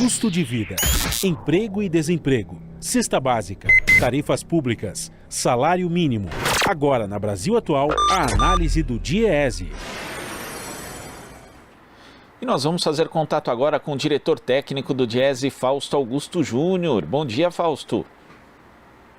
custo de vida, emprego e desemprego, cesta básica, tarifas públicas, salário mínimo. Agora, na Brasil Atual, a análise do DIEESE. E nós vamos fazer contato agora com o diretor técnico do DIEESE, Fausto Augusto Júnior. Bom dia, Fausto.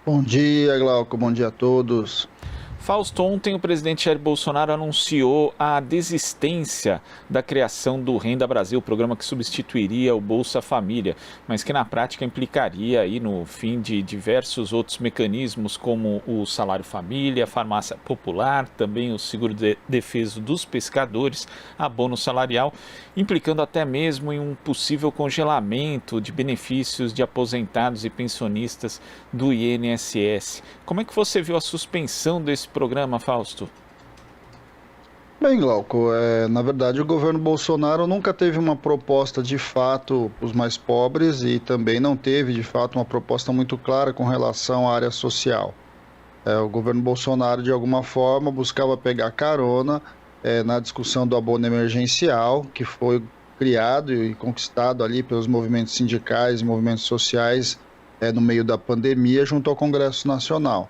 Bom dia, Glauco. Bom dia a todos. Fausto, ontem o presidente Jair Bolsonaro anunciou a desistência da criação do Renda Brasil, programa que substituiria o Bolsa Família, mas que na prática implicaria aí no fim de diversos outros mecanismos, como o Salário Família, a Farmácia Popular, também o Seguro-Defeso dos Pescadores, abono salarial, implicando até mesmo em um possível congelamento de benefícios de aposentados e pensionistas do INSS. Como é que você viu a suspensão desse programa, Fausto? Bem, Glauco, na verdade o governo Bolsonaro nunca teve uma proposta de fato para os mais pobres e também não teve de fato uma proposta muito clara com relação à área social. O governo Bolsonaro de alguma forma buscava pegar carona na discussão do abono emergencial, que foi criado e conquistado ali pelos movimentos sindicais e movimentos sociais no meio da pandemia junto ao Congresso Nacional.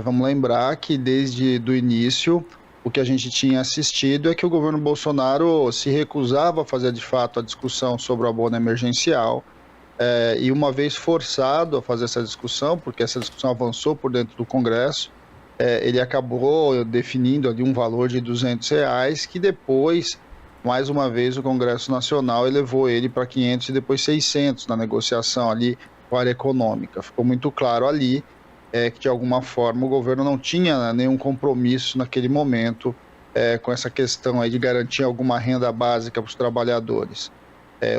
Vamos lembrar que desde o início o que a gente tinha assistido é que o governo Bolsonaro se recusava a fazer de fato a discussão sobre o abono emergencial e uma vez forçado a fazer essa discussão, porque essa discussão avançou por dentro do Congresso, ele acabou definindo ali um valor de R$200 que depois, mais uma vez, o Congresso Nacional elevou ele para 500 e depois 600 na negociação ali com a área econômica. Ficou muito claro ali que de alguma forma o governo não tinha nenhum compromisso naquele momento com essa questão aí de garantir alguma renda básica para os trabalhadores.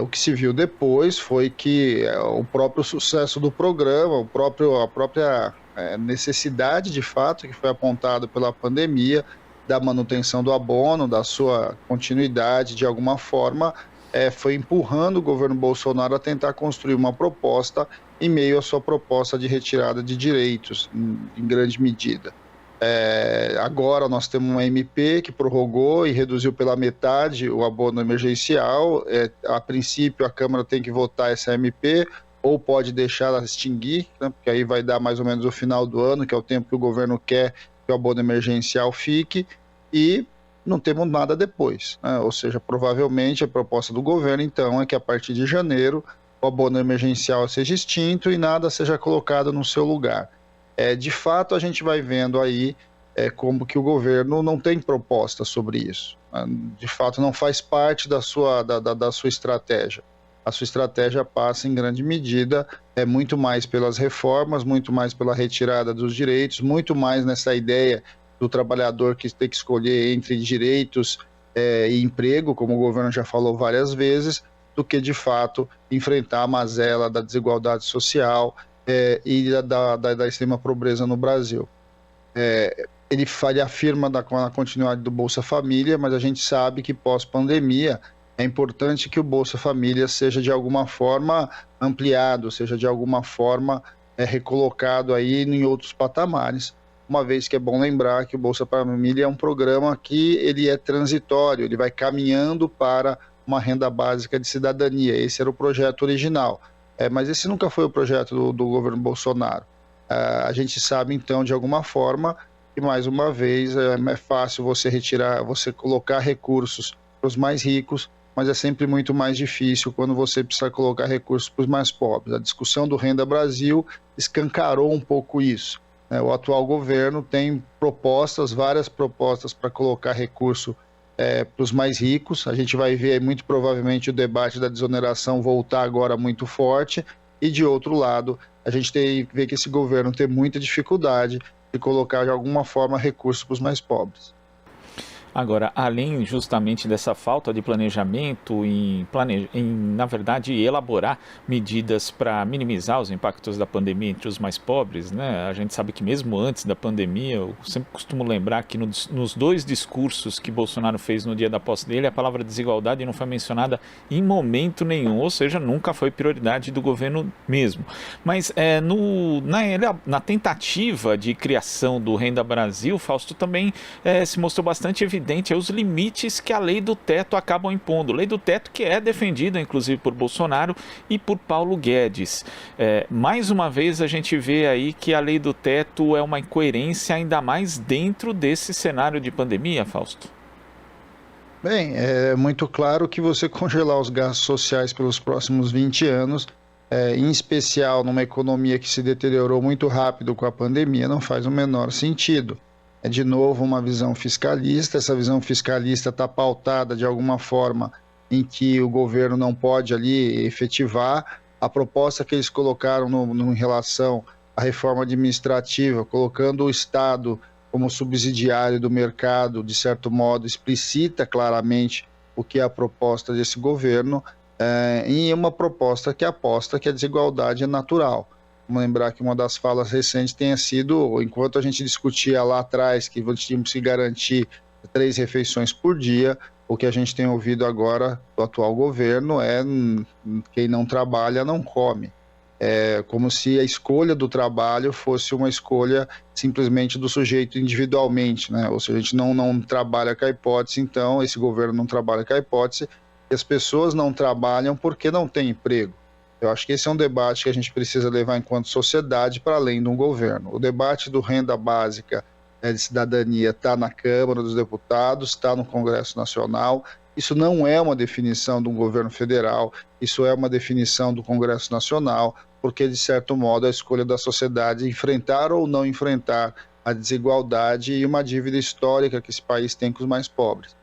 O que se viu depois foi que o próprio sucesso do programa, a própria necessidade de fato que foi apontada pela pandemia, da manutenção do abono, da sua continuidade de alguma forma, foi empurrando o governo Bolsonaro a tentar construir uma proposta em meio à sua proposta de retirada de direitos, em grande medida. Agora nós temos uma MP que prorrogou e reduziu pela metade o abono emergencial. A princípio, a Câmara tem que votar essa MP, ou pode deixar ela extinguir, né, porque aí vai dar mais ou menos o final do ano, que é o tempo que o governo quer que o abono emergencial fique, e não temos nada depois, né? Ou seja, provavelmente a proposta do governo, então, é que a partir de janeiro o abono emergencial seja extinto e nada seja colocado no seu lugar. De fato, a gente vai vendo aí como que o governo não tem proposta sobre isso. De fato, não faz parte da sua estratégia. A sua estratégia passa, em grande medida, muito mais pelas reformas, muito mais pela retirada dos direitos, muito mais nessa ideia do trabalhador que tem que escolher entre direitos e emprego, como o governo já falou várias vezes, do que, de fato, enfrentar a mazela da desigualdade social e da extrema pobreza no Brasil. Ele afirma na continuidade do Bolsa Família, mas a gente sabe que pós-pandemia é importante que o Bolsa Família seja de alguma forma ampliado, seja de alguma forma recolocado aí em outros patamares, uma vez que é bom lembrar que o Bolsa Família é um programa que ele é transitório, ele vai caminhando para uma renda básica de cidadania. Esse era o projeto original, mas esse nunca foi o projeto do governo Bolsonaro. A gente sabe, então, de alguma forma, que mais uma vez é fácil você colocar recursos para os mais ricos, mas é sempre muito mais difícil quando você precisa colocar recursos para os mais pobres. A discussão do Renda Brasil escancarou um pouco isso. O atual governo tem várias propostas para colocar recurso para os mais ricos. A gente vai ver muito provavelmente o debate da desoneração voltar agora muito forte, e de outro lado, a gente vê que esse governo tem muita dificuldade de colocar de alguma forma recursos para os mais pobres. Agora, além justamente dessa falta de planejamento em na verdade, elaborar medidas para minimizar os impactos da pandemia entre os mais pobres, né? A gente sabe que mesmo antes da pandemia, eu sempre costumo lembrar que nos dois discursos que Bolsonaro fez no dia da posse dele, a palavra desigualdade não foi mencionada em momento nenhum, ou seja, nunca foi prioridade do governo mesmo. Mas na tentativa de criação do Renda Brasil, Fausto, também se mostrou bastante evidente evidente os limites que a lei do teto acabam impondo. Lei do teto que é defendida, inclusive, por Bolsonaro e por Paulo Guedes. Mais uma vez, a gente vê aí que a lei do teto é uma incoerência ainda mais dentro desse cenário de pandemia, Fausto. Bem, é muito claro que você congelar os gastos sociais pelos próximos 20 anos, em especial numa economia que se deteriorou muito rápido com a pandemia, não faz o menor sentido. É de novo uma visão fiscalista, essa visão fiscalista está pautada de alguma forma em que o governo não pode ali efetivar. A proposta que eles colocaram em relação à reforma administrativa, colocando o Estado como subsidiário do mercado, de certo modo, explicita claramente o que é a proposta desse governo, e uma proposta que aposta que a desigualdade é natural. Vamos lembrar que uma das falas recentes tenha sido, enquanto a gente discutia lá atrás que tínhamos que garantir 3 refeições por dia, o que a gente tem ouvido agora do atual governo é quem não trabalha não come. É como se a escolha do trabalho fosse uma escolha simplesmente do sujeito individualmente, né? Ou seja, a gente não trabalha com a hipótese, então esse governo não trabalha com a hipótese, e as pessoas não trabalham porque não têm emprego. Eu acho que esse é um debate que a gente precisa levar enquanto sociedade para além de um governo. O debate do renda básica de cidadania está na Câmara dos Deputados, está no Congresso Nacional. Isso não é uma definição de um governo federal, isso é uma definição do Congresso Nacional, porque, de certo modo, a escolha da sociedade é enfrentar ou não enfrentar a desigualdade e uma dívida histórica que esse país tem com os mais pobres.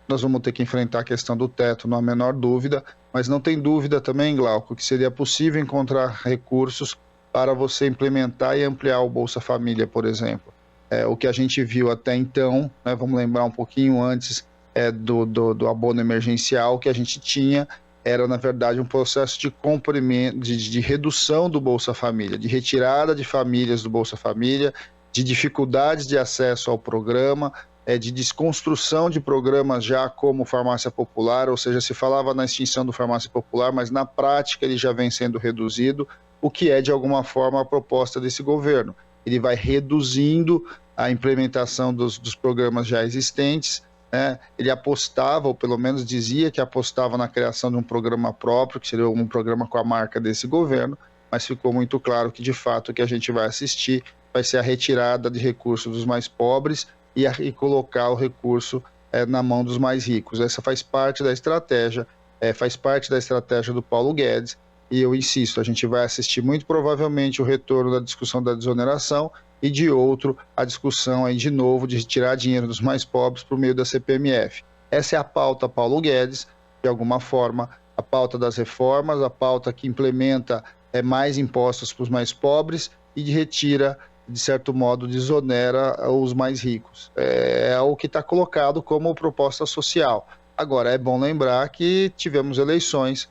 Nós vamos ter que enfrentar a questão do teto, não há a menor dúvida, mas não tem dúvida também, Glauco, que seria possível encontrar recursos para você implementar e ampliar o Bolsa Família, por exemplo. O que a gente viu até então, né, vamos lembrar um pouquinho antes do abono emergencial, o que a gente tinha era, na verdade, um processo de comprimento, de redução do Bolsa Família, de retirada de famílias do Bolsa Família, de dificuldades de acesso ao programa, de desconstrução de programas já como farmácia popular, ou seja, se falava na extinção do farmácia popular, mas na prática ele já vem sendo reduzido, o que é, de alguma forma, a proposta desse governo. Ele vai reduzindo a implementação dos programas já existentes, ele apostava, ou pelo menos dizia que apostava na criação de um programa próprio, que seria um programa com a marca desse governo, mas ficou muito claro que, de fato, o que a gente vai assistir vai ser a retirada de recursos dos mais pobres e colocar o recurso na mão dos mais ricos. Essa faz parte da estratégia, do Paulo Guedes, e eu insisto, a gente vai assistir muito provavelmente o retorno da discussão da desoneração e de outro, a discussão aí de novo de retirar dinheiro dos mais pobres por meio da CPMF. Essa é a pauta Paulo Guedes, de alguma forma, a pauta das reformas, a pauta que implementa mais impostos para os mais pobres e retira, de certo modo, desonera os mais ricos. É o que está colocado como proposta social. Agora, é bom lembrar que tivemos eleições,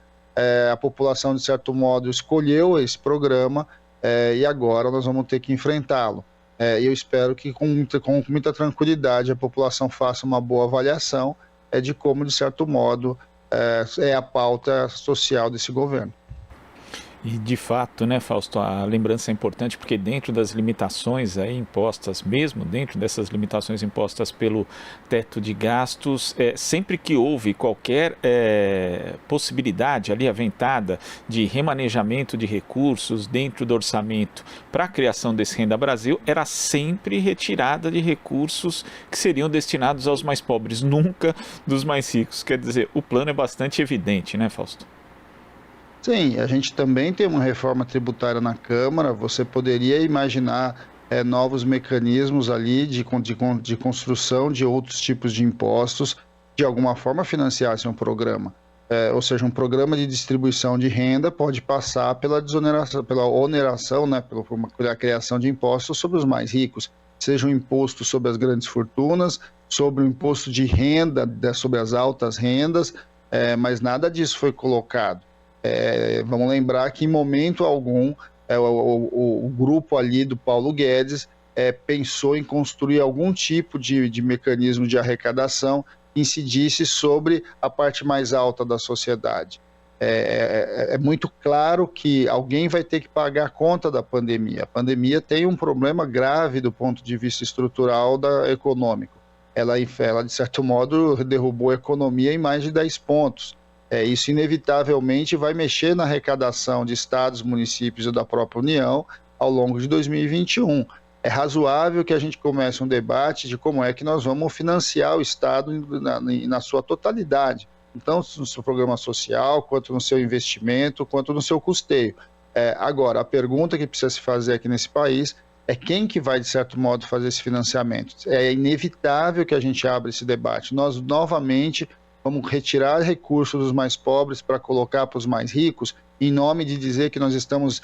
a população, de certo modo, escolheu esse programa, e agora nós vamos ter que enfrentá-lo. Eu espero que com muita tranquilidade a população faça uma boa avaliação de como, de certo modo, é a pauta social desse governo. E de fato, né, Fausto, a lembrança é importante porque dentro das limitações aí impostas, mesmo dentro dessas limitações impostas pelo teto de gastos, sempre que houve qualquer possibilidade ali aventada de remanejamento de recursos dentro do orçamento para a criação desse Renda Brasil, era sempre retirada de recursos que seriam destinados aos mais pobres, nunca dos mais ricos. Quer dizer, o plano é bastante evidente, né, Fausto? Sim, a gente também tem uma reforma tributária na Câmara, você poderia imaginar novos mecanismos ali de construção de outros tipos de impostos, de alguma forma financiassem um programa. Ou seja, um programa de distribuição de renda pode passar pela desoneração, pela oneração, né, pela criação de impostos sobre os mais ricos, seja um imposto sobre as grandes fortunas, sobre o imposto de renda, sobre as altas rendas, mas nada disso foi colocado. Vamos lembrar que em momento algum o grupo ali do Paulo Guedes pensou em construir algum tipo de mecanismo de arrecadação que incidisse sobre a parte mais alta da sociedade. É muito claro que alguém vai ter que pagar a conta da pandemia. A pandemia tem um problema grave do ponto de vista estrutural econômico. ela de certo modo, derrubou a economia em mais de 10 pontos. Isso inevitavelmente vai mexer na arrecadação de estados, municípios e da própria União ao longo de 2021. É razoável que a gente comece um debate de como é que nós vamos financiar o Estado na sua totalidade, tanto no seu programa social, quanto no seu investimento, quanto no seu custeio. Agora, a pergunta que precisa se fazer aqui nesse país é quem que vai, de certo modo, fazer esse financiamento. É inevitável que a gente abra esse debate. Nós, novamente, vamos retirar recursos dos mais pobres para colocar para os mais ricos, em nome de dizer que nós estamos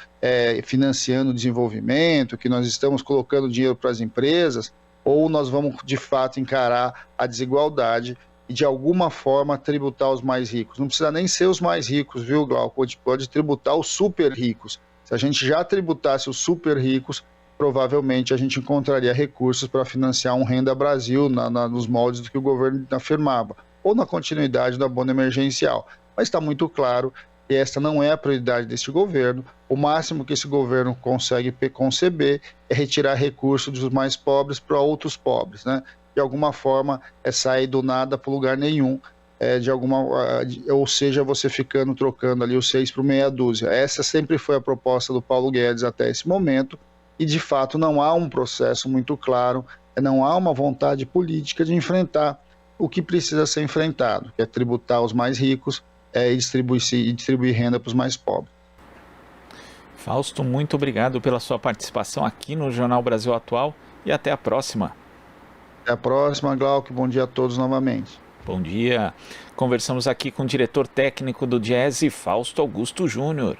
financiando o desenvolvimento, que nós estamos colocando dinheiro para as empresas, ou nós vamos, de fato, encarar a desigualdade e, de alguma forma, tributar os mais ricos. Não precisa nem ser os mais ricos, viu, Glauco? Pode tributar os super ricos. Se a gente já tributasse os super ricos, provavelmente a gente encontraria recursos para financiar um Renda Brasil nos moldes do que o governo afirmava, ou na continuidade do abono emergencial. Mas está muito claro que essa não é a prioridade deste governo. O máximo que esse governo consegue conceber é retirar recursos dos mais pobres para outros pobres, né? De alguma forma, sair do nada para lugar nenhum, ou seja, você trocando ali os 6 por meia dúzia. Essa sempre foi a proposta do Paulo Guedes até esse momento, e de fato não há um processo muito claro, não há uma vontade política de enfrentar o que precisa ser enfrentado, que é tributar os mais ricos e distribuir renda para os mais pobres. Fausto, muito obrigado pela sua participação aqui no Jornal Brasil Atual e até a próxima. Até a próxima, Glauco. Bom dia a todos novamente. Bom dia. Conversamos aqui com o diretor técnico do Diese, Fausto Augusto Júnior.